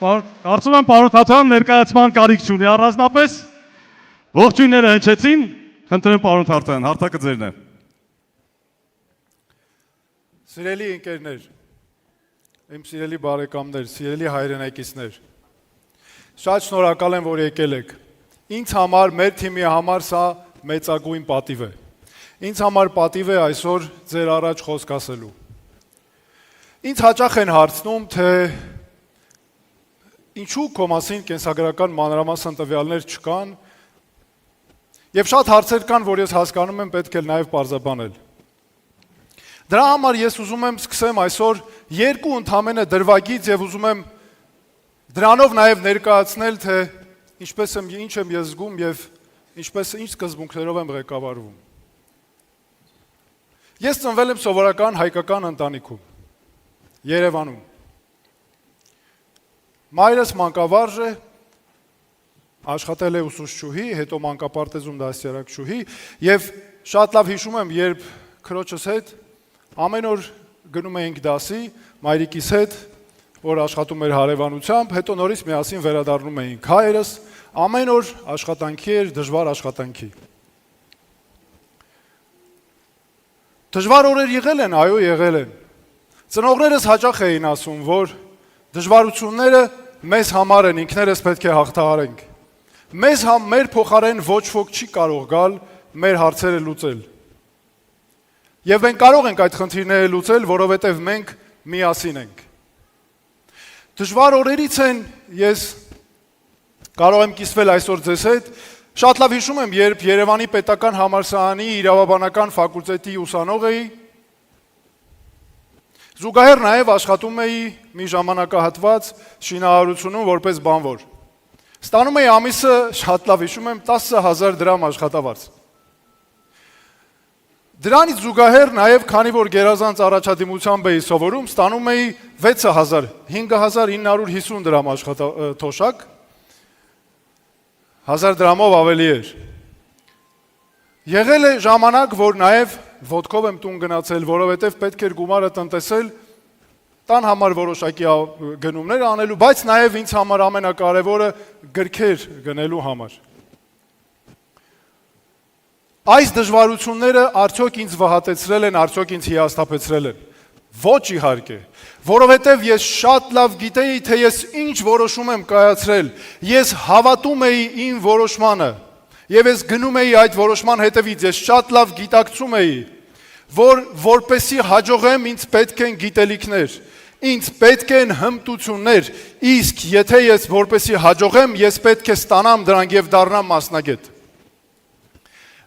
Կարծում եմ պարոն Թաթյան ներկայացման կարիք չունի առանձնապես։ Ողջույնները հնչեցին, խնդրեմ պարոն Թաթյան, հարթակը ձերն է։ Սիրելի ընկերներ, իմ սիրելի բարեկամներ, սիրելի հայրենակիցներ, շատ շնորհակալ եմ, որ եկել եք։ Ինձ համար, մեր թիմի համար սա մեծագույն պատիվ է։ Ինձ համար պատիվ է այսօր ձեր առաջ խոսք ասելու։ Ինձ հաճախ են հարցնում, թե ինչու քո մասին կենսագրական մանրամասն տվյալներ չկան, եւ շատ հարցեր կան, որ ես հասկանում եմ, պետք է նաեւ պարզաբանել։ Դրա համար ես ուզում եմ սկսեմ այսօր երկու ընդհանրապես դրվագից եւ ուզում եմ դրանով նաեւ ներկայացնել, թե ինչպես եմ, ինչ եմ ես զգում եւ ինչ սկզբունքներով եմ ղեկավարվում։ Ես ծնվել եմ սովորական հայկական ընտանիքում, Երևանում։ Մայրս մանկավարժ է, աշխատել է ուսուցչուհի, հետո մանկապարտեզում դաստիարակչուհի եւ շատ լավ հիշում եմ, երբ քրոջս հետ ամեն օր գնում էինք դասի, մայրիկիս հետ, որ աշխատում էր հարևանությամբ, հետո նորից միասին վերադառնում էինք հայրս, ամեն օր աշխատանքի էր, դժվար աշխատանքի։ Դժվար օրեր եղել են, այո, եղել են։ Ծնողներս հաճախ էին ասում, որ դժվարությունները մեզ համար են, ինքներս պետք է հաղթահարենք։ Մեր փոխարեն ոչ ոք չի կարող գալ մեր հարցերը լուծել։ Եվ մենք կարող ենք այդ խնդիրները լուծել, որովհետև մենք միասին ենք։ Դժվար օրերից են ես կարող եմ կիսվել այսօր ձեզ հետ, շատ լավ հիշում եմ, երբ Երևանի պետական համալսարանի իրավաբանական ֆակուլտետի ուսանող էի, զուգահեռ նաև աշխատում էի մի ժամանակահատված շինարարությունում որպես բանվոր։ Ստանում էի ամիսը, շատ լավ հիշում եմ, 10,000 դրամ աշխատավարձ։ Դրանից զուգահեռ նաև, քանի որ գերազանց առաջադիմությամբ էի սովորում, ստանում էի 5,950 դրամ թոշակ, 1000 դրամով ավելի էր։ Եղել է ժամանակ, որ նաև ոտքով եմ տուն գնացել, որովհետև պետք էր գումարը տնտեսել, տան համար որոշակի գնումներ անելու, բայց նաև ինձ համար ամենակարևորը գրքեր գնելու համար։ Այս դժվարությունները արդյոք ինձ վհատեցրել են, արդյոք ինձ հիասթափեցրել են։ Ոչ իհարկե, որովհետև ես շատ լավ գիտեի, թե ես ինչ որոշում եմ կայացրել, ես հավատում էի իմ որոշմանը, եւ ես գնում էի այդ որոշման հետևից, ես շատ լավ գիտակցում էի, որ որպեսի հաջողեմ, ինձ պետք են գիտելիքներ, ինձ պետք են հմտություններ, իսկ եթե ես որպեսի հաջողեմ, ես պետք է ստանամ դրանք եւ դառնամ մասնագետ։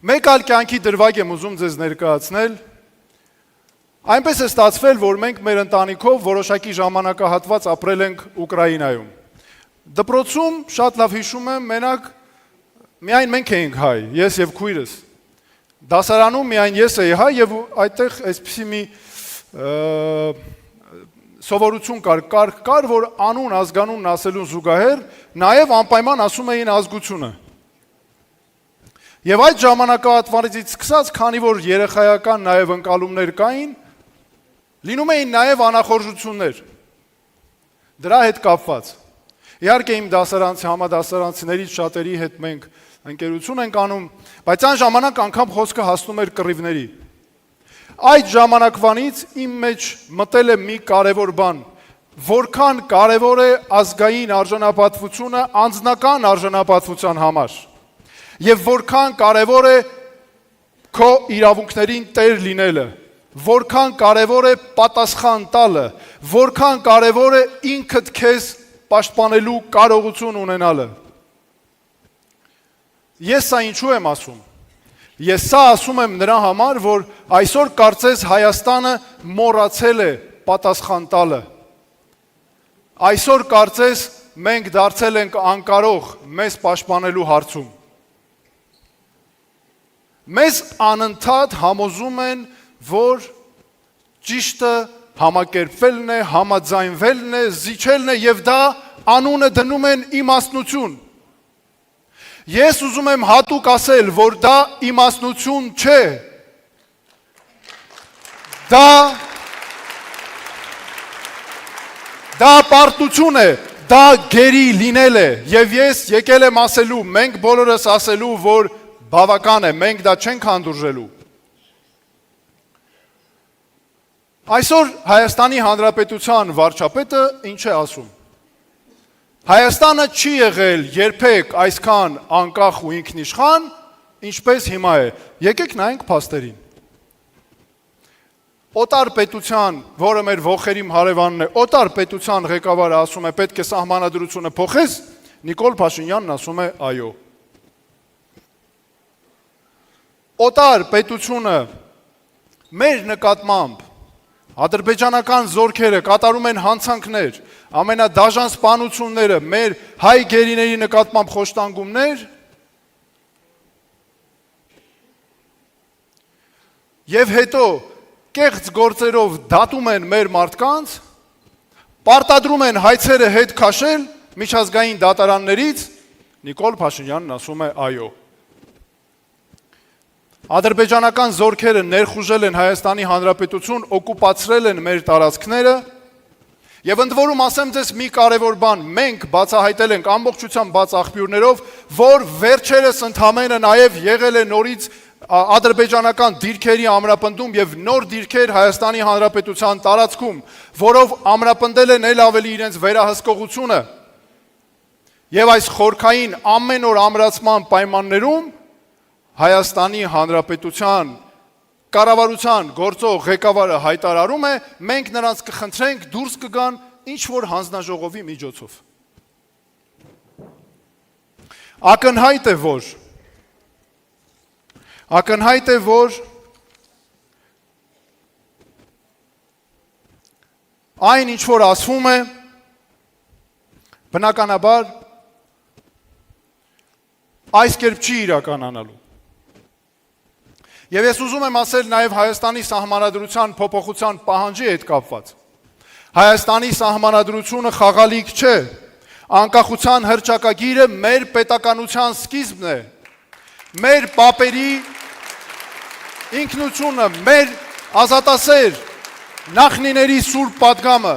Մեկ այլ կյանքի դրվագ եմ ուզում ձեզ ներկայացնել։ Այնպես է ստացվել, որ մենք մեր ընտանիքով որոշակի ժամանակահատված ապրել ենք Ուկրաինայում։ Դպրոցում շատ լավ հիշում եմ, մենակ միայն մենք էինք հայ, ես եւ քույրս։ Դասարանում միայն ես էի հայ եւ այդտեղ այսպիսի մի սովորություն կար, որ անուն ազգանունն ասելուն զուգահեռ նաեւ անպայման ասում էին ազգությունը։ Եվ այդ ժամանակահատվածից սկսած, քանի որ երեխայական նաև ընկալումներ կային, լինում էին նաև անախորժություններ դրա հետ կապված։ Իհարկե իմ համադասարանցիներից շատերի հետ մենք ընկերություն ենք անում, բայց այն ժամանակ անգամ խոսքը հասնում էր կռիվների։ Այդ ժամանակվանից իմ մեջ մտել է մի կարևոր բան, որքան կարևոր է ազգային արժանապատվությունը անձնական արժանապատվության համար։ Եվ որքան կարևոր է քո իրավունքներին տեր լինելը, որքան կարևոր է պատասխան տալը, որքան կարևոր է ինքդ քեզ պաշտպանելու կարողություն ունենալը։ Ես սա ինչու եմ ասում։ Ես սա ասում եմ նրա համար, որ այսօր կարծես Հայաստանը մոռացել է պատասխան տալը։ Այսօր կարծես մենք դարձել ենք անկարող մեզ պաշտպանելու հարցում։ Մեզ անընդհատ համոզում են, որ ճիշտը համակերպվելն է, համաձայնվելն է, զիջելն է եւ դա անունը դնում են իմաստնություն։ Ես ուզում եմ հատուկ ասել, որ դա իմաստնություն չէ։ Դա պարտություն է, դա գերի լինել է եւ ես եկել եմ ասելու, մենք բոլորս ասելու, որ բավական է, մենք դա չենք հանդուրժելու։ Այսօր Հայաստանի Հանրապետության վարչապետը ինչ է ասում։ Հայաստանը չի եղել երբեք այսքան անկախ ու ինքնիշխան, ինչպես հիմա է։ Եկեք նայենք փաստերին։ Օտար պետության, որը մեր ողերիմ հարևանն է, օտար պետության ղեկավարը ասում է պետք է սահմանադրությունը փոխես, Նիկոլ Փաշինյանն ասում է այո։ Օտար պետությունը մեր նկատմամբ ադրբեջանական զորքերը կատարում են հանցանքներ, ամենադաժան սպանությունները, մեր հայ գերիների նկատմամբ խոշտանգումներ եւ հետո կեղծ գործերով դատում են մեր մարդկանց, պարտադրում են հայցերը հետ քաշել միջազգային դատարաններից, Նիկոլ Փաշինյանն ասում է այո։ Ադրբեջանական զորքերը ներխուժել են Հայաստանի Հանրապետություն, օկուպացրել են մեր տարածքները եւ ընդ որում ասեմ ձեզ մի կարևոր բան, մենք բացահայտել ենք ամբողջությամբ բաց աղբյուրներով, որ վերջերս ընդհանրապես նաեւ եղել է նորից ադրբեջանական դիրքերի ամրապնդում եւ նոր դիրքեր Հայաստանի Հանրապետության տարածքում, որով ամրապնդել են ել ավելի իրենց վերահսկողությունը եւ այս խորքային ամեն օր ամրացման պայմաններում Հայաստանի Հանրապետության կառավարության գործող ղեկավարը հայտարարում է, մենք նրանց կխնդրենք դուրս կգան ինչ որ հանձնաժողովի միջոցով։ Ակնհայտ է, որ այն ինչ որ ասվում է, բնականաբար այս կերպ չի իրականանալու։ Եվ ես ուզում եմ ասել նաև Հայաստանի սահմանադրության փոփոխության պահանջի հետ կապված։ Հայաստանի սահմանադրությունը խաղալիք չէ, անկախության հռչակագիրը մեր պետականության սկիզբն է, մեր պապերի ինքնությունը, մեր ազատասեր նախնիների սուրբ պատգամը,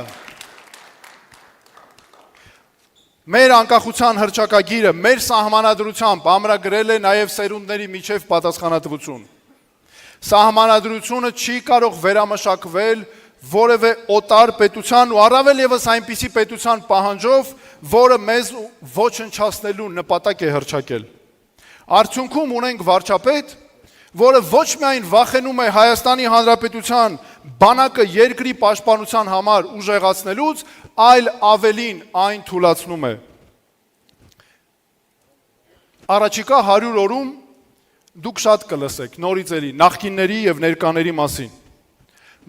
մեր անկախության հռչակագիրը, մեր սահմանադրությամբ ամրագրել է նաև սերունդների միջև պատասխանատվություն։ Սահմանադրությունը չի կարող վերամշակվել որևէ օտար պետության ու առավել եւս այնպիսի պետության պահանջով, որը մեզ ոչնչացնելու նպատակ է հռչակել։ Արդյունքում ունենք վարչապետ, որը ոչ միայն վախենում է Հայաստանի Հանրապետության բանակը երկրի պաշտպանության համար ուժեղացնելուց, այլ ավելին այն թույլատնում է։ Առաջիկա 100 օրում դուք շատ կլսեք նորից էլի նախկինների եւ ներկաների մասին։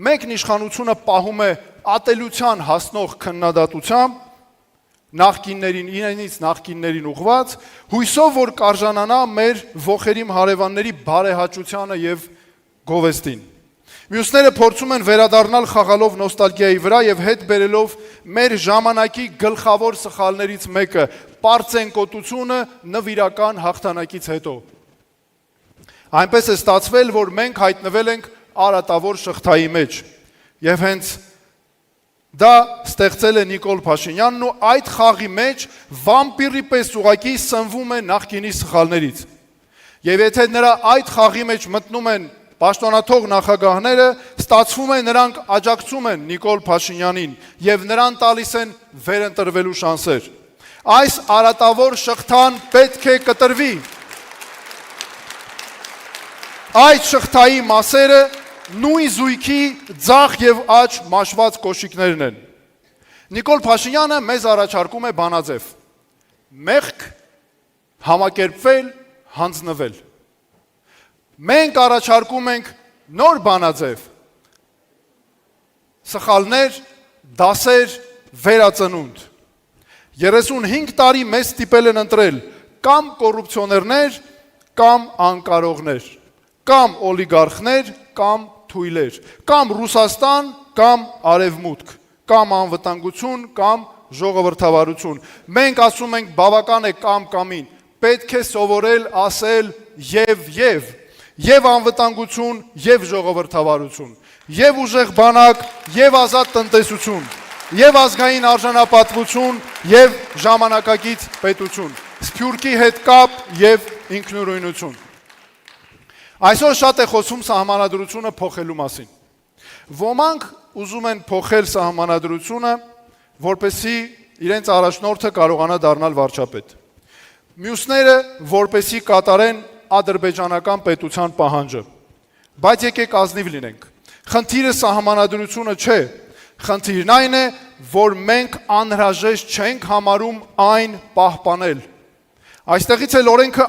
Մեկն իշխանությունը պահում է ատելության հասնող քննադատությամբ նախկիններին ուղված, հույսով որ կարժանանա մեր ողերիմ հարևանների բարեհաճությանը եւ գովեստին։ Մյուսները փորձում են վերադառնալ խաղալով նոստալգիայի վրա եւ հետ բերելով մեր ժամանակի գլխավոր սխալներից մեկը՝ պարծենկոտությունը նվիրական հաղթանակից հետո։ Այնպես է ստացվել, որ մենք հայտնվել ենք արատավոր շղթայի մեջ եւ հենց դա ստեղծել է Նիկոլ Փաշինյանն ու այդ խաղի մեջ վամպիրի պես ուղակի սնվում է նախկինի սխալներից։ Եվ եթե նրա այդ խաղի մեջ մտնում են պաշտոնաթող նախագահները, ստացվում է նրանք աջակցում են Նիկոլ Փաշինյանին եւ նրան տալիս են վերընտրվելու շանսեր։ Այս արատավոր շղթան պետք է կտրվի։ Այդ շղթայի մասերը նույն զույգի ձախ եւ աջ մաշված կոշիկներն են։ Նիկոլ Փաշինյանը մեզ առաջարկում է բանաձև։ Մեղք, համակերպվել, հանձնվել։ Մենք առաջարկում ենք նոր բանաձև։ Սխալներ, դասեր, վերածնունդ։ 35 տարի մեզ ստիպել են ընտրել կամ կոռուպցիոներներ, կամ անկարողներ, կամ օլիգարխներ, կամ թույլեր, կամ Ռուսաստան, կամ Արևմուտք, կամ անվտանգություն, կամ ժողովրդավարություն։ Մենք ասում ենք բավական է կամ-կամին, պետք է սովորել ասել եւ անվտանգություն, եւ ժողովրդավարություն, եւ ուժեղ բանակ, եւ ազատ տնտեսություն, եւ ազգային արժանապատվություն եւ ժամանակակից պետություն, Սփյուռքի հետ կապ եւ ինքնուրույնություն։ Այսօր շատ է խոսում սահմանադրությունը փոխելու մասին։ Ոմանք ուզում են փոխել սահմանադրությունը, որպեսզի իրենց առաջնորդը կարողանա դառնալ վարչապետ։ Մյուսները, որպեսզի կատարեն ադրբեջանական պետության պահանջը։ Բայց եկեք ազնիվ լինենք։ Խնդիրը սահմանադրությունը չէ, խնդիրն այն է, որ մենք անհրաժեշտ չենք համարում այն պահպանել։ Այստեղից էլ օրենքը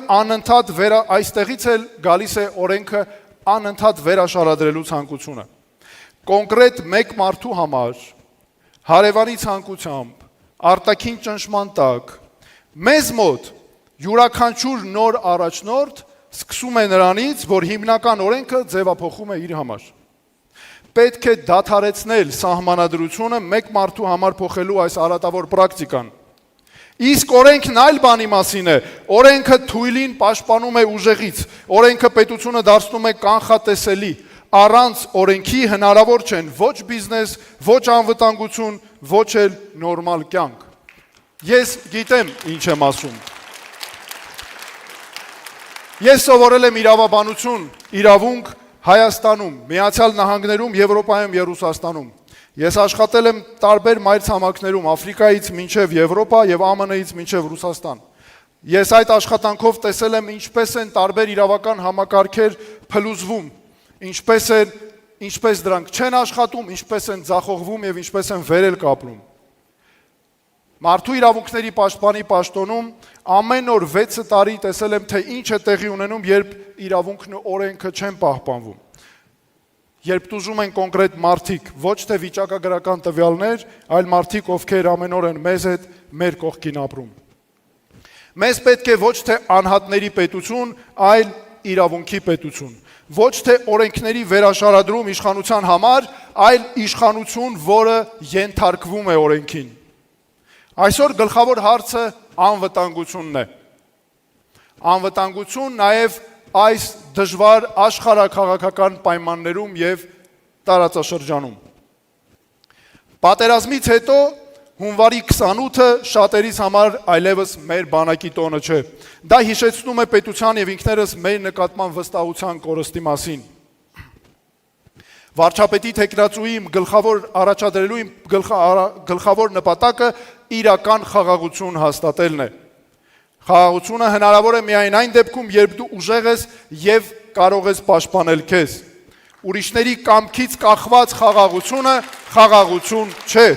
այստեղից էլ գալիս է օրենքը անընդհատ վերաշարադրելու ցանկությունը։ Կոնկրետ մեկ մարդու համար հարևանի ցանկությամբ արտաքին ճնշման տակ մեզ մոտ յուրաքանչյուր նոր առաջնորդ սկսում է նրանից, որ հիմնական օրենքը ձևափոխում է իր համար։ Պետք է դադարեցնել սահմանադրությունը մեկ մարդու համար փոխելու այս արատավոր պրակտիկան։ Իսկ օրենքն այլ բանի մասին է, օրենքը թույլին պաշտպանում է ուժեղից, օրենքը պետությունը դարձնում է կանխատեսելի, առանց օրենքի հնարավոր չեն ոչ բիզնես, ոչ անվտանգություն, ոչ էլ նորմալ կյանք։ Ես գիտեմ ինչ եմ ասում։ Ես սովորել եմ իրավաբանություն, իրավունք Հայաստանում, Միացյալ Նահանգներում, Եվրոպայում եւ Ռուսաստանում։ Ես աշխատել եմ տարբեր մայրցամաքներում, Աֆրիկայից մինչև Եվրոպա եւ ԱՄՆ-ից մինչև Ռուսաստան։ Ես այդ աշխատանքով տեսել եմ ինչպես են տարբեր իրավական համակարգեր փլուզվում, ինչպես դրանք չեն աշխատում, ինչպես են ձախողվում եւ ինչպես են վերել կապնում։ Մարդու իրավունքների պաշտպանի պաշտոնում ամեն օր 6 տարի տեսել եմ, թե ինչ է տեղի ունենում, երբ իրավունքն ու օրենքը չեն պահպանվում։ Երբ տուժում են կոնկրետ մարդիկ, ոչ թե վիճակագրական տվյալներ, այլ մարդիկ, ովքեր ամեն օր են մեզ հետ մեր կողքին ապրում։ Մեզ պետք է ոչ թե անհատների պետություն, այլ իրավունքի պետություն։ Ոչ թե օրենքների վերաշարադրում իշխանության համար, այլ իշխանություն, որը ենթարկվում է օրենքին։ Այսօր գլխավոր հարցը անվտանգությունն է։ Անվտանգություն նաև այս դժվար աշխարհաքաղաքական պայմաններում եւ տարածաշրջանում։ Պատերազմից հետո հունվարի 28-ը շատերիս համար այլևս մեր բանակի տոնը չէ։ Դա հիշեցնում է պետության եւ ինքներս մեր նկատմամբ վստահության կորստի մասին։ Վարչապետի թեկնածուի գլխավոր առաջադրելու գլխավոր նպատակը իրական խաղաղություն հաստատելն է։ Խաղաղությունը հնարավոր է միայն այն դեպքում, երբ դու ուժեղ ես եւ կարող ես պաշտպանել քեզ։ Ուրիշների կամքից կախված խաղաղությունը խաղաղություն չէ։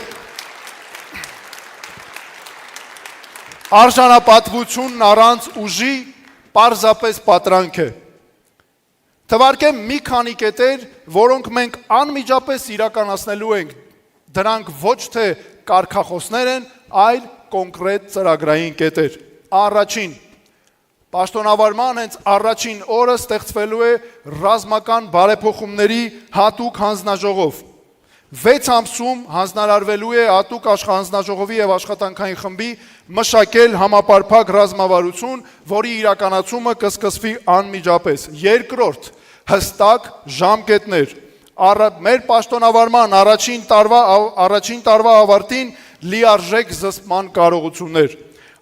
Արժանապատվությունն առանց ուժի պարզապես պատրանք է։ Թվարկեմ մի քանի կետեր, որոնք մենք անմիջապես իրականացնելու ենք։ Դրանք ոչ թե կարգախոսներ են, այլ կոնկրետ ծրագրային կետեր։ Առաջին, պաշտոնավարման հենց առաջին օրը ստեղծվելու է ռազմական բարեփոխումների հատուկ հանձնաժողով։ 6 ամսում հանձնարարվելու է հատուկ հանձնաժողովի եւ աշխատանքային խմբի մշակել համապարփակ ռազմավարություն, որի իրականացումը կսկսվի անմիջապես։ Երկրորդ, հստակ ժամկետներ։ Մեր պաշտոնավարման առաջին տարվա ավարտին լիարժեք զսպման կարողություններ։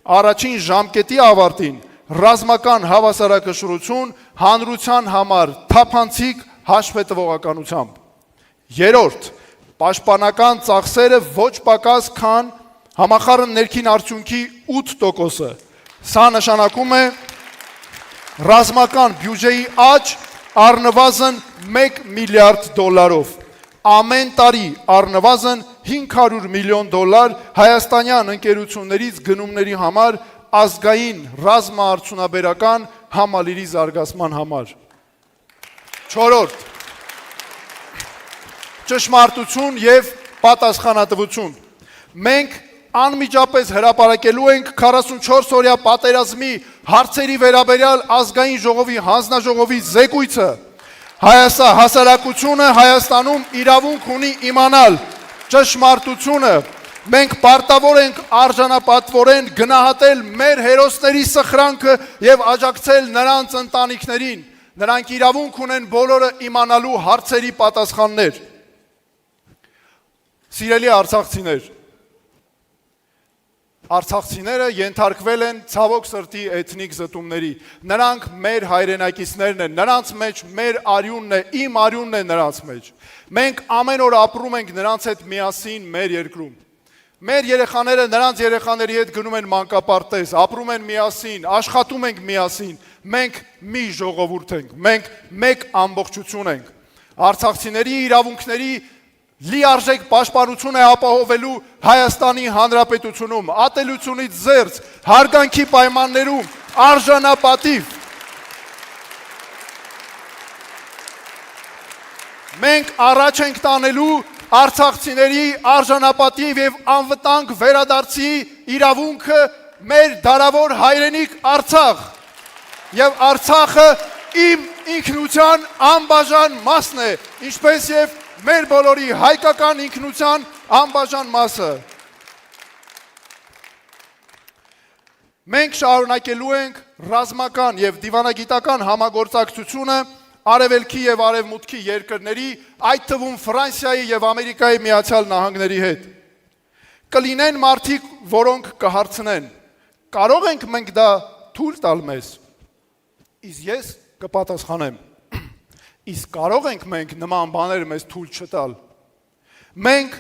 Առաջին ժամկետի ավարտին ռազմական հավասարակշռություն հանրության համար թափանցիկ հաշվետվողականությամբ։ Երրորդ, պաշտպանական ծախսերը ոչ պակաս քան համախառն ներքին արդյունքի 8%-ը։ Սա նշանակում է ռազմական բյուջեի աճ առնվազն $1 միլիարդ։ Ամեն տարի առնվազն $500 միլիոն հայաստանյան ընկերություններից գնումների համար ազգային ռազմաարդյունաբերական համալիրի զարգացման համար։ Չորրորդ, ճշմարտություն եւ պատասխանատվություն։ Մենք անմիջապես հրապարակելու ենք 44-օրյա պատերազմի հարցերի վերաբերյալ ազգային ժողովի հանձնաժողովի զեկույցը։ Հասարակությունը Հայաստանում իրավունք ունի իմանալ ճշմարտությունը։ Մենք պարտավոր ենք արժանապատվորեն գնահատել մեր հերոսների սխրանքը եւ աջակցել նրանց ընտանիքներին։ Նրանք իրավունք ունեն բոլորը իմանալու հարցերի պատասխաններ։ Սիրելի արցախցիներ, արցախցիները ենթարկվել են ցավոք սրտի էթնիկ զտումների։ Նրանք մեր հայրենակիցներն են, նրանց մեջ մեր արյունն է, իմ արյունն է նրանց մեջ։ Մենք ամեն օր ապրում ենք նրանց հետ միասին մեր երկրում։ Մեր երեխաները նրանց երեխաների հետ գնում են մանկապարտեզ, ապրում են միասին, աշխատում ենք միասին։ Մենք մի ժողովուրդ ենք, մենք մեկ ամբողջություն ենք։ Արցախցիների իրավունքների լիարժեք պաշտպանություն է ապահովելու Հայաստանի Հանրապետությունում, ատելությունից զերծ, հարգանքի պայմաններում, արժանապատիվ։ Մենք առաջ ենք տանելու արցախցիների արժանապատիվ եւ անվտանգ վերադարձի իրավունքը մեր դարավոր հայրենիք Արցախ։ Եվ Արցախը իմ ինքնության անբաժան մասն է, ինչպես եւ մեր բոլորի հայկական ինքնության անբաժան մասը։ Մենք շարունակելու ենք ռազմական եւ դիվանագիտական համագործակցությունը Արևելքի եւ Արևմուտքի երկրների, այդ թվում Ֆրանսիայի եւ Ամերիկայի Միացյալ Նահանգների հետ։ Կլինեն մարդիկ, որոնք կհարցնեն. կարող ենք մենք դա թույլ տալ մեզ։ Իսկ ես կպատասխանեմ. իսկ կարող ենք մենք նման բաներ մեզ թույլ չտալ։ Մենք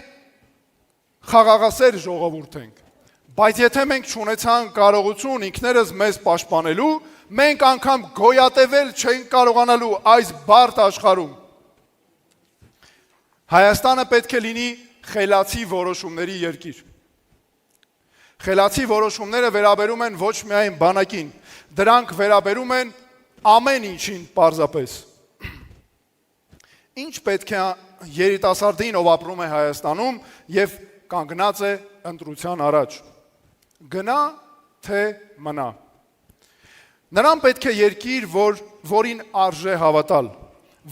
խաղաղասեր ժողովուրդ ենք, բայց եթե մենք չունեցանք կարողություն ինքներս մեզ պաշտպանելու, մենք անգամ գոյատևել չենք կարողանալու այս բարդ աշխարհում։ Հայաստանը պետք է լինի խելացի որոշումների երկիր։ Խելացի որոշումները վերաբերում են ոչ միայն բանակին, դրանք վերաբերում են ամեն ինչին պարզապես։ Ինչ պետք է երիտասարդին, ով ապրում է Հայաստանում եւ կանգնած է ընտրության առաջ։ Գնա թե մնա։ Նրան պետք է երկիր, որին արժե հավատալ,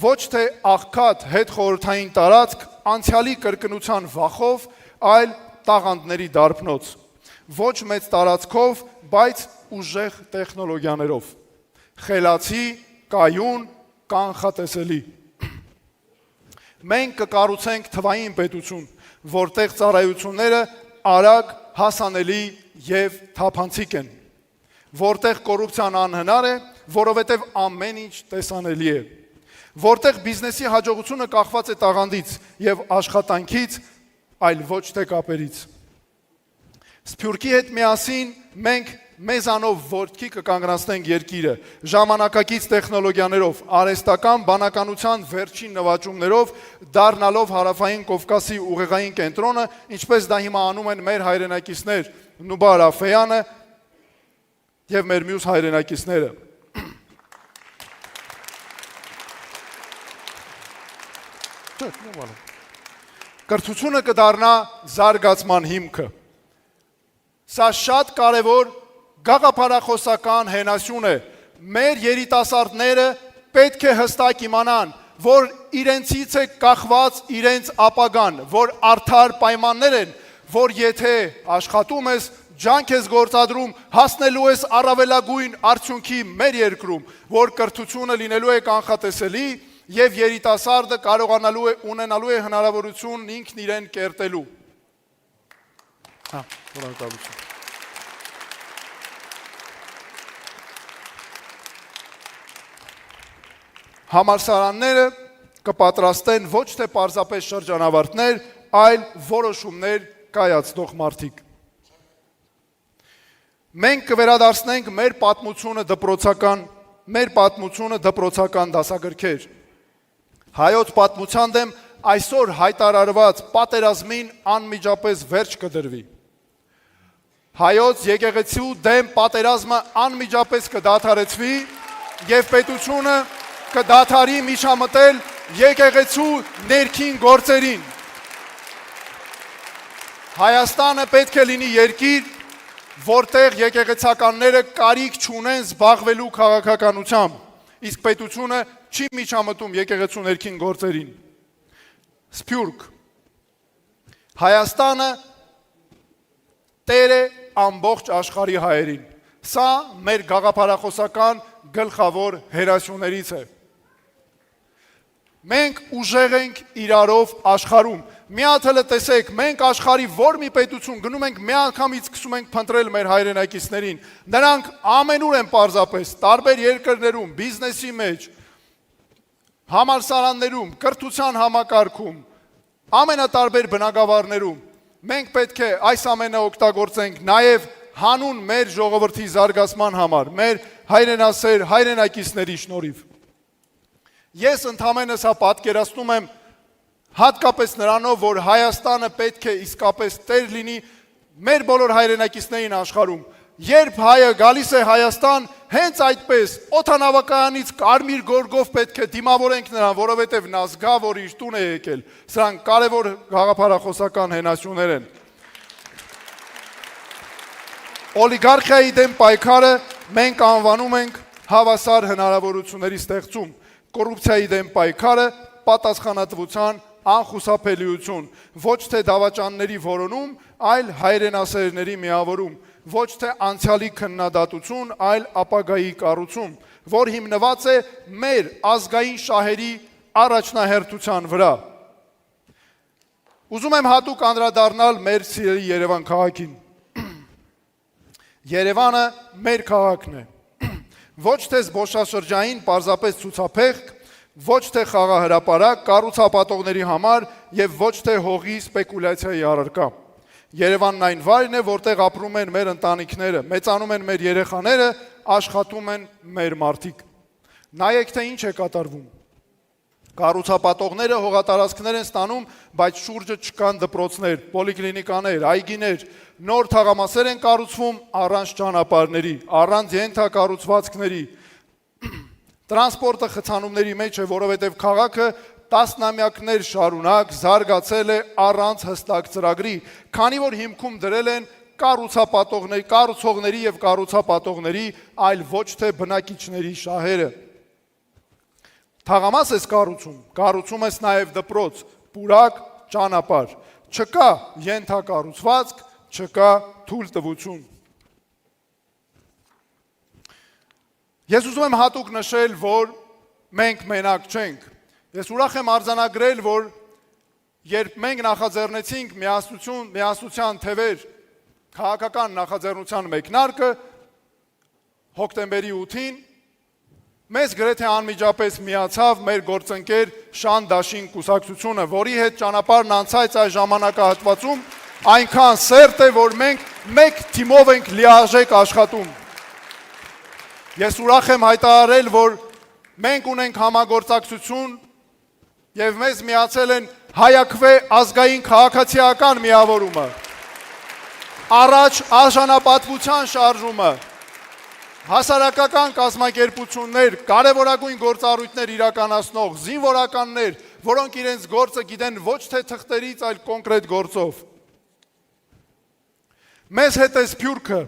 ոչ թե աղքատ հետխորհրդային տարածք անցյալի կրկնության վախով, այլ տաղանդների դարբնոց, ոչ մեծ տարածքով, բայց ուժեղ տեխնոլոգիաներով, խելացի, կայուն, կանխատեսելի։ Մենք կկառուցենք թվային պետություն, որտեղ ծառայությունները արագ, հասանելի եւ թափանցիկ են, որտեղ կոռուպցիան անհնար է, որովհետև ամեն ինչ տեսանելի է, որտեղ բիզնեսի հաջողությունը կախված է տաղանդից եւ աշխատանքից, այլ ոչ թե կապերից։ Սփյուռքի հետ միասին մենք մեզանով որդքի կկանգնացնենք երկիրը, ժամանակակից տեխնոլոգիաներով, արհեստական բանականության վերջին նվաճումներով, դառնալով Հարավային Կովկասի ուղեղային կենտրոնը, ինչպես դա հիմա անում են մեր հայրենակիցներ Նուբար Աֆեյանը եւ մեր մյուս հայրենակիցները։ Կրթությունը կդառնա զարգացման հիմքը։ Սա շատ կարևոր գաղափարախոսական հենասյուն է։ Մեր երիտասարդները պետք է հստակ իմանան, որ իրենցից է կախված իրենց ապագան, որ արդար պայմաններ են, որ եթե աշխատում ես, ջանք ես գործադրում, հասնելու ես առավելագույն արդյունքի մեր երկրում, որ կրթությունը լինելու է կանխատեսելի եւ երիտասարդը կարողանալու է ունենալու է հնարավորություն ինքն իրեն կերտելու։ Շնորհակալություն։ Համալսարանները կպատրաստեն ոչ թե պարզապես շրջանավարտներ, այլ որոշումներ կայացնող մարդիկ։ Մենք կվերադարձնենք մեր պատմությունը դպրոցական դասագրքեր։ Հայոց պատմության դեմ այսօր հայտարարված պատերազմին անմիջապես վերջ կդրվի։ Հայոց եկեղեցու դեմ պատերազմը անմիջապես կդադարեցվի եւ պետությունը կդադարի միջամտել եկեղեցու ներքին գործերին։ Հայաստանը պետք է լինի երկիր, որտեղ եկեղեցականները կարիք չունեն զբաղվելու քաղաքականությամբ, իսկ պետությունը չի միջամտում եկեղեցու ներքին գործերին։ Սփյուռք։ Հայաստանը տեր է ամբողջ աշխարհի հայերին։ Սա մեր գաղափարախոսական գլխավոր հերասյուներից է։ Մենք ուժեղ ենք իրարով աշխարհում, մի հատ հələ տեսեք, մենք աշխարհի որ մի պետություն գնում ենք, միանգամից սկսում ենք փնտրել մեր հայրենակիցներին։ Նրանք ամենուր են պարզապես, տարբեր երկրներում, բիզնեսի մեջ, համալսարաններում, կրթության համակարգում, ամենատարբեր բնակավարներում։ Մենք պետք է այս ամենը օգտագործենք նաև հանուն մեր ժողովրդի զարգացման համար, մեր հայրենասեր հայրենակիցների շնորհիվ։ Ես ընդհանրապես հա պատկերացնում եմ հատկապես նրանով, որ Հայաստանը պետք է իսկապես տեր լինի մեր բոլոր հայրենակիցներին աշխարհում։ Երբ հայը գալիս է Հայաստան, հենց այդպես օդանավակայանից կարմիր գորգով պետք է դիմավորենք նրան, որովհետև նա զգա, որ իր տուն է եկել։ Սրանք կարևոր գաղափարախոսական հենասյուներ են։ Օլիգարխիայի դեմ պայքարը մենք անվանում ենք հավասար հնարավորությունների ստեղծում, կոռուպցիայի դեմ պայքարը պատասխանատվության անխուսափելիություն, ոչ թե դավաճանների որոնում, այլ հայրենասերների միավորում, ոչ թե անցյալի քննադատություն, այլ ապագայի կառուցում, որ հիմնված է մեր ազգային շահերի առաջնահերթության վրա։ Ուզում եմ հատուկ անդրադառնալ մեր սիրելի Երևան քաղաքին։ Երևանը մեր քաղաքն է։ Ոչ թե զբոսաշրջային պարզապես ցուցափեղկ, ոչ թե խաղահրապարակ, կառուցապատողների համար եւ ոչ թե հողի սպեկուլյացիայի առարկա։ Երևանն այն վայրն է, որտեղ ապրում են մեր ընտանիքները, մեծանում են մեր երեխաները, աշխատում են մեր մարդիկ։ Նայեք, թե ինչ է կատարվում։ Կառուցապատողները հողատարածքներ են ստանում, բայց շուրջը չկան դպրոցներ, պոլիկլինիկաներ, այգիներ, նոր թաղամասեր են կառուցվում առանց ճանապարհների, առանց ենթակառուցվածքների։ Տրանսպորտը խցանումների մեջ է, որովհետև քաղաքը տասնամյակներ շարունակ զարգացել է առանց հստակ ծրագրի, քանի որ հիմքում դրել են կառուցողների եւ կառուցապատողների, այլ ոչ թե բնակիչների շահերը։ Թաղամաս ես կառուցում ես նաև դպրոց, պուրակ, ճանապարհ, չկա ենթակառուցվածք, չկա թույլտվություն։ Ես ուզում եմ հատուկ նշել, որ մենք մենակ չենք։ Ես ուրախ եմ արձանագրել, որ երբ մենք նախաձեռնեցինք միասնության թևեր քաղաքական նախաձեռնության մեկնարկը հոկտեմբերի 8-ին, մեզ գրեթե անմիջապես միացավ մեր գործընկեր Շան Դաշին կուսակցությունը, որի հետ ճանապարհն անցած այս ժամանակահատվածում այնքան սերտ է, որ մենք մեկ թիմով ենք լիարժեք աշխատում։ Ես ուրախ եմ հայտարարել, որ մենք ունենք համագործակցություն եւ մեզ միացել են Հայաքվե ազգային քաղաքացիական միավորումը, առաջ արժանապատվության շարժումը, հասարակական կազմակերպություններ, կարևորագույն գործառույթներ իրականացնող զինվորականներ, որոնք իրենց գործը գիտեն ոչ թե թղթերից, այլ կոնկրետ գործով։ Մեզ հետ է Սփյուռքը,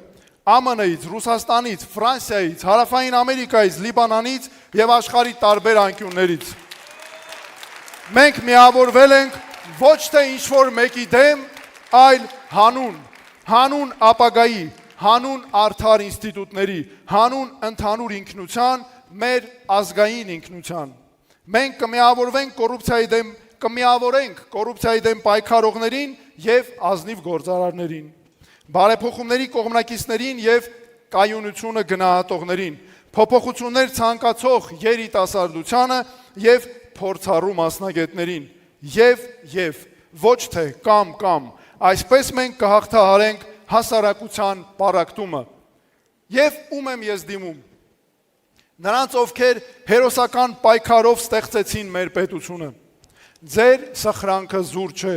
ԱՄՆ-ից, Ռուսաստանից, Ֆրանսիայից, Հարավային Ամերիկայից, Լիբանանից եւ աշխարհի տարբեր անկյուններից։ Մենք միավորվել ենք ոչ թե ինչ-որ մեկի դեմ, այլ հանուն ապագայի, հանուն արդար ինստիտուտների, հանուն ընդհանուր ինքնության, մեր ազգային ինքնության։ Մենք կմիավորենք կոռուպցիայի դեմ պայքարողներին եւ ազնիվ գործարարներին, բարեփոխումների կողմնակիցներին եւ կայունությունը գնահատողներին, փոփոխություններ ցանկացող երիտասարդությանը եւ փորձառու մասնագետներին, եւ ոչ թե կամ, այսպես մենք կհաղթահարենք հասարակության պառակտումը։ Եվ ում եմ ես դիմում։ Նրանց, ովքեր հերոսական պայքարով ստեղծեցին մեր պետությունը։ Ձեր սխրանքը զուր չէ։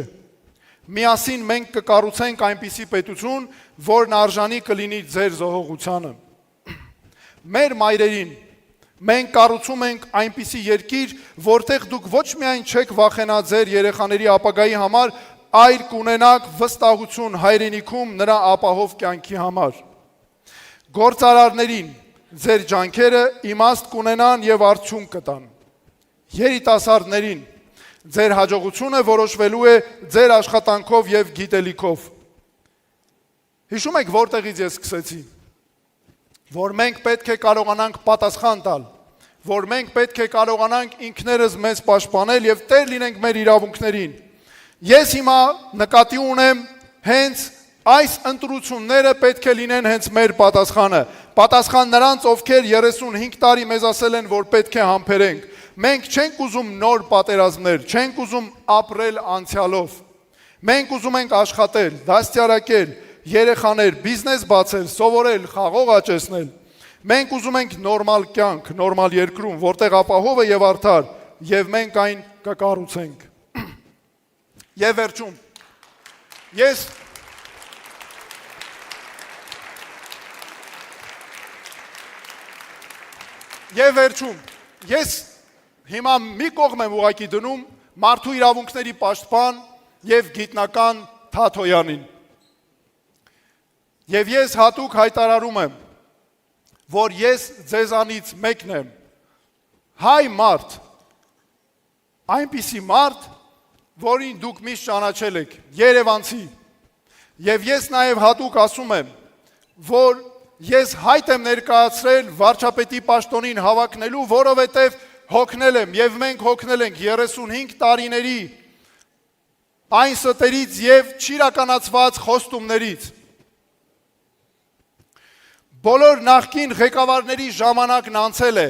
Միասին մենք կկառուցենք այնպիսի պետություն, որն արժանի կլինի ձեր զոհողությանը։ Մեր մայրերին մենք կառուցում ենք այնպիսի երկիր, որտեղ դուք ոչ միայն չեք վախենա ձեր երեխաների ապագայի համար, այլ կունենաք վստահություն հայրենիքում նրա ապահով կյանքի համար։ Գործարարներին ձեր ջանքերը իմաստ կունենան եւ արդյունք կտան։ Երիտասարդներին ձեր հաջողությունը որոշվելու է ձեր աշխատանքով եւ գիտելիքով։ Հիշում եք որտեղից ես սկսեցի, որ մենք պետք է կարողանանք պատասխան տալ, որ մենք պետք է կարողանանք ինքներս մեզ պաշտպանել եւ տեր լինենք մեր իրավունքներին։ Ես հիմա նկատի ունեմ հենց այս ընտրությունները պետք է լինեն հենց մեր պատասխանը։ Պատասխան նրանց, ովքեր 35 տարի մեզ ասել են, որ պետք է համբերենք։ Մենք չենք ուզում նոր պատերազմներ, չենք ուզում ապրել անցյալով։ Մենք ուզում ենք աշխատել, դաստիարակել, երեխաներ, բիզնես բացել, սովորել, խաղող աճեցնել։ Մենք ուզում ենք նորմալ կյանք, նորմալ երկրում, որտեղ ապահով է եւ արդար, եւ մենք այն կկառուցենք։ Եվ վերջում, ես հիմա մի կողմ եմ ուղղակի դնում մարդու իրավունքների պաշտպան եւ գիտնական Թաթոյանին։ Եվ ես հատուկ հայտարարում եմ, որ ես ձեզանից մեկն եմ, հայ մարդ, այնպիսի մարդ, որին դուք միշտ ճանաչել եք, երևանցի։ Եվ ես նաև հատուկ ասում եմ, որ ես հայտ եմ ներկայացրել վարչապետի պաշտոնին հավակնելու, որովհետև հոգնել եմ եւ մենք հոգնել ենք 35 տարիների այն ստերից եւ չիրականացված խոստումներից։ Բոլոր նախկին ղեկավարների ժամանակն անցել է։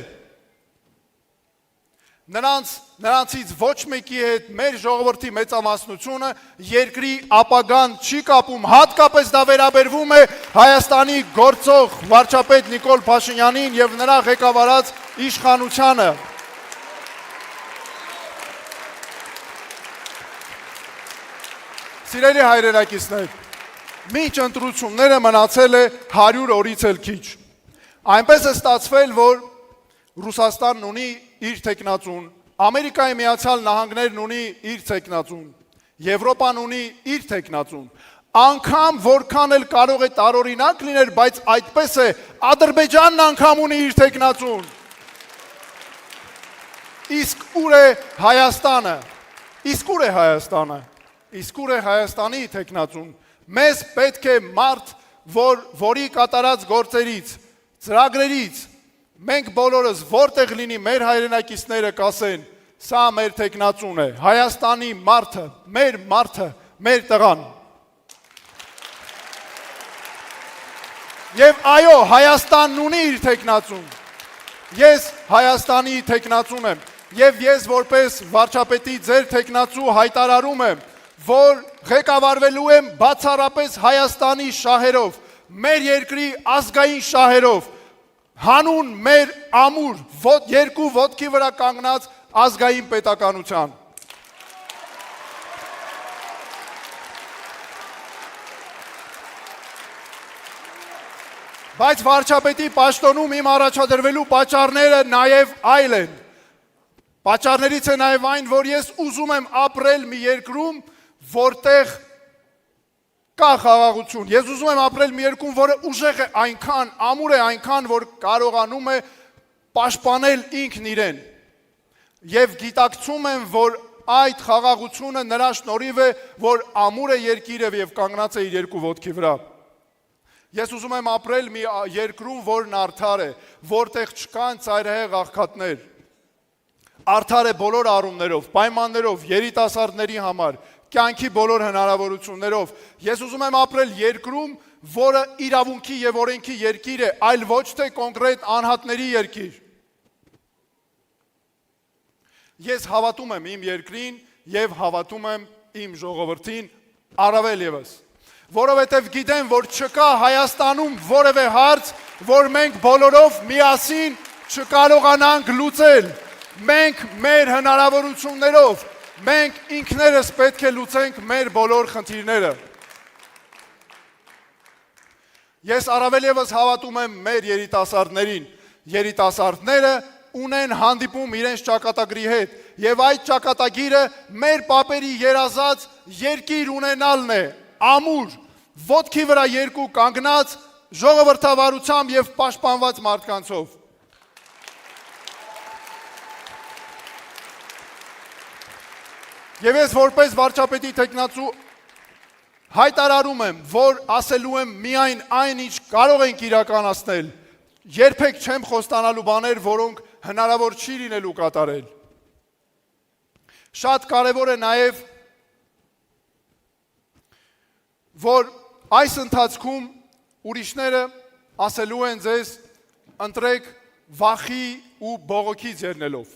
Նրանցից ոչ մեկի հետ մեր ժողովրդի մեծամասնությունը երկրի ապագան չի կապում, հատկապես դա վերաբերվում է Հայաստանի գործող վարչապետ Նիկոլ Փաշինյանին եւ նրա ղեկավարած իշխանությանը։ Սիրելի հայրենակիցներ, մինչ ընտրությունները մնացել է 100 օրից էլ քիչ։ Այնպես է ստացվել, որ Ռուսաստանն ունի իր թեկնածուն, Ամերիկայի Միացյալ Նահանգներն ունի իր թեկնածուն, Եվրոպան ունի իր թեկնածուն, անգամ որքան էլ կարող է տարօրինակ լինել, բայց այդպես է, Ադրբեջանն անգամ ունի իր թեկնածուն։ Իսկ ուր է Հայաստանը։ Իսկ ուր է Հայաստանի թեկնածուն։ Մեզ պետք է մարդ, որի կատարած գործերից, ծրագրերից մենք բոլորս որտեղ լինի մեր հայրենակիցները կասեն, սա մեր թեկնածուն է, Հայաստանի մարդը, մեր տղան։ Եվ այո, Հայաստանն ունի իր թեկնածուն։ Ես Հայաստանի թեկնածուն եմ, եւ ես որպես վարչապետի ձեր թեկնածու հայտարարում եմ, որ ղեկավարվելու եմ բացառապես Հայաստանի շահերով, մեր երկրի ազգային շահերով, հանուն մեր ամուր երկու ոտքի վրա կանգնած ազգային պետականության։ Բայց վարչապետի պաշտոնում իմ առաջադրվելու պատճառները նաև այլ են։ Պատճառներից է նաև այն, որ ես ուզում եմ ապրել մի երկրում, որտեղ կա խաղաղություն։ Ես ուզում եմ ապրել մի երկրում, որը ուժեղ է այնքան, ամուր է այնքան, որ կարողանում է պաշտպանել ինքն իրեն։ Եվ գիտակցում եմ, որ այդ խաղաղությունը նրա շնորհիվ է, որ ամուր է երկիրը եւ կանգնած է իր երկու ոտքի վրա։ Ես ուզում եմ ապրել մի երկրում, որն արդար է, որտեղ չկան ծայրահեղ աղքատներ։ Արդար է բոլոր առումներով, պայմաններով, երիտասարդների համար, կյանքի բոլոր հնարավորություններով։ Ես ուզում եմ ապրել երկրում, որը իրավունքի եւ օրենքի երկիր է, այլ ոչ թե կոնկրետ անհատների երկիր։ Ես հավատում եմ իմ երկրին եւ հավատում եմ իմ ժողովրդին առավել եւս, որովհետեւ գիտեմ, որ չկա Հայաստանում որևէ հարց, որ մենք բոլորով միասին չկարողանանք լուծել։ Մենք մեր հնարավորություններով, մենք ինքներս պետք է լուծենք մեր բոլոր խնդիրները։ Ես առավել եւս հավատում եմ մեր երիտասարդներին։ Երիտասարդները ունեն հանդիպում իրենց ճակատագրի հետ, եւ այդ ճակատագիրը մեր պապերի երազած երկիր ունենալն է, ամուր, ոտքի վրա երկու կանգնած, ժողովրդավարությամբ եւ պաշտպանված մարդկանցով։ Եվ ես որպես վարչապետի թեկնածու հայտարարում եմ, որ ասելու եմ միայն այն, ինչ կարող ենք իրականացնել, երբեք չեմ խոստանալու բաներ, որոնք հնարավոր չի լինելու կատարել։ Շատ կարևոր է նաև որ այս ընթացքում ուրիշները ասելու են ձեզ ընտրեք վախի ու բողոքից ելնելով։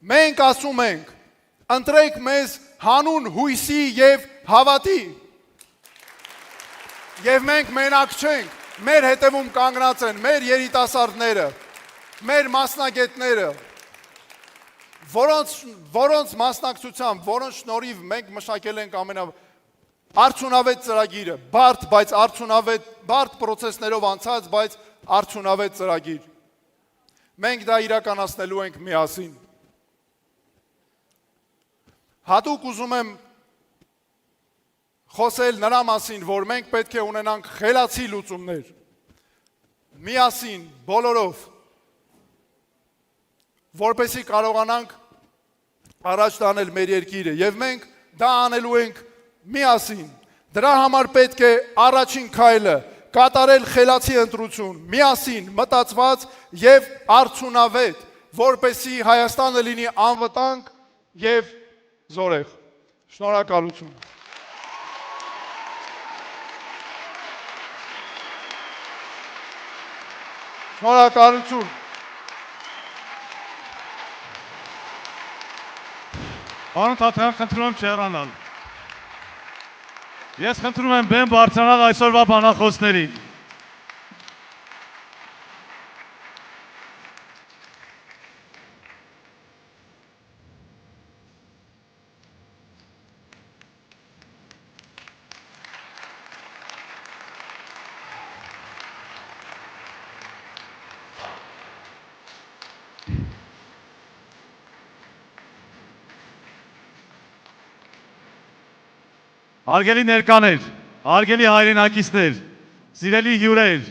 Մենք ասում ենք, ընտրեք մեզ հանուն հույսի եւ հավատի։ Եվ մենք մենակ չենք, մեր հետևում կանգնած են մեր երիտասարդները, մեր մասնագետները, որոնց մասնակցությամբ, որոնց շնորհիվ մենք մշակել ենք արդյունավետ ծրագիրը, բայց բարդ պրոցեսներով անցած, բայց արդյունավետ ծրագիր։ Մենք դա իրականացնելու ենք միասին։ Հատուկ ուզում եմ խոսել նրա մասին, որ մենք պետք է ունենանք խելացի լուծումներ, միասին, բոլորով, որպեսզի կարողանանք առաջ տանել մեր երկիրը, եւ մենք դա անելու ենք միասին։ Դրա համար պետք է առաջին քայլը կատարել խելացի ընտրություն, միասին, մտածված եւ արդյունավետ, որպեսզի Հայաստանը լինի անվտանգ եւ զորեղ։ Շնորհակալություն։ Շնորհակալություն։ Պարոն Թաթյան, խնդրում եմ չհեռանալ։ Ես խնդրում եմ բեմ բարձրանալ այսօրվա բանախոսներին։ Հարգելի ներկաներ, հարգելի հայրենակիցներ, սիրելի հյուրեր,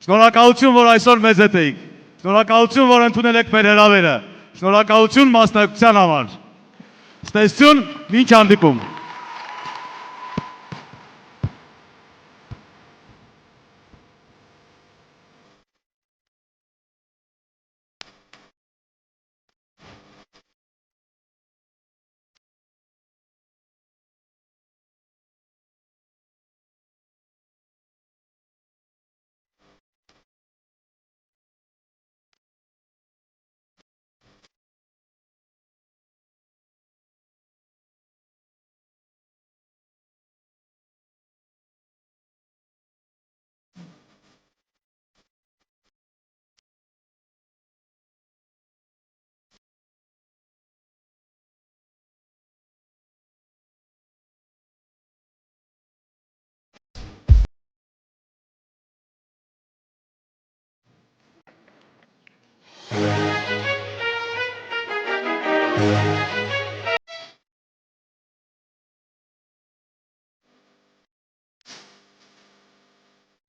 շնորհակալություն, որ այսօր մեզ հետ եք, շնորհակալություն, որ ընդունել եք մեր հրավերը, շնորհակալություն մասնակցության համար։ Ստեսություն, մինչ հանդիպում։